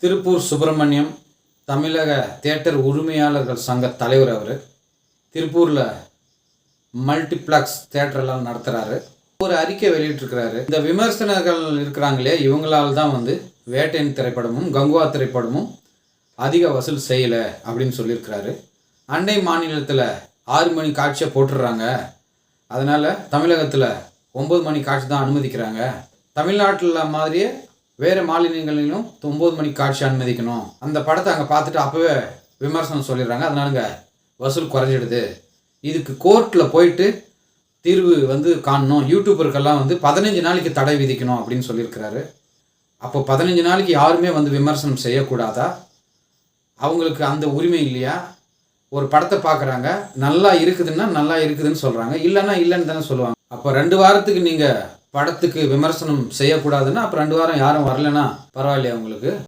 திருப்பூர் சுப்பிரமணியம் தமிழக தியேட்டர் உரிமையாளர்கள் சங்க தலைவர். அவர் திருப்பூரில் மல்டிப்ளெக்ஸ் தியேட்டர்லாம் நடத்துகிறாரு. ஒரு அறிக்கை வெளியிட்டிருக்கிறாரு. இந்த விமர்சனங்கள் இருக்கிறாங்களே, இவங்களால் தான் வேட்டையின் திரைப்படமும் கங்குவா திரைப்படமும் அதிக வசூல் செய்யலை அப்படின்னு சொல்லியிருக்கிறாரு. அண்டை மாநிலத்தில் 6 மணி காட்சியை போட்டுடுறாங்க, அதனால் தமிழகத்தில் 9 மணி காட்சி தான் அனுமதிக்கிறாங்க. தமிழ்நாட்டில் மாதிரியே வேறு மாநிலங்களிலும் 9 மணி காட்சி அனுமதிக்கணும். அந்த படத்தை அங்கே பார்த்துட்டு அப்போவே விமர்சனம் சொல்லிடுறாங்க, அதனாலங்க வசூல் குறைஞ்சிடுது. இதுக்கு கோர்ட்டில் போயிட்டு தீர்வு காணணும். யூடியூபருக்கெல்லாம் 15 நாளைக்கு தடை விதிக்கணும் அப்படின்னு சொல்லியிருக்கிறாரு. அப்போ 15 நாளைக்கு யாருமே விமர்சனம் செய்யக்கூடாதா? அவங்களுக்கு அந்த உரிமை இல்லையா? ஒரு படத்தை பார்க்குறாங்க, நல்லா இருக்குதுன்னா நல்லா இருக்குதுன்னு சொல்கிறாங்க, இல்லைன்னா இல்லைன்னு தானே சொல்லுவாங்க. அப்போ 2 வாரத்துக்கு நீங்கள் படத்துக்கு விமர்சனம் செய்யக்கூடாதுன்னா அப்போ 2 வாரம் யாரும் வரலைன்னா பரவாயில்லையா உங்களுக்கு?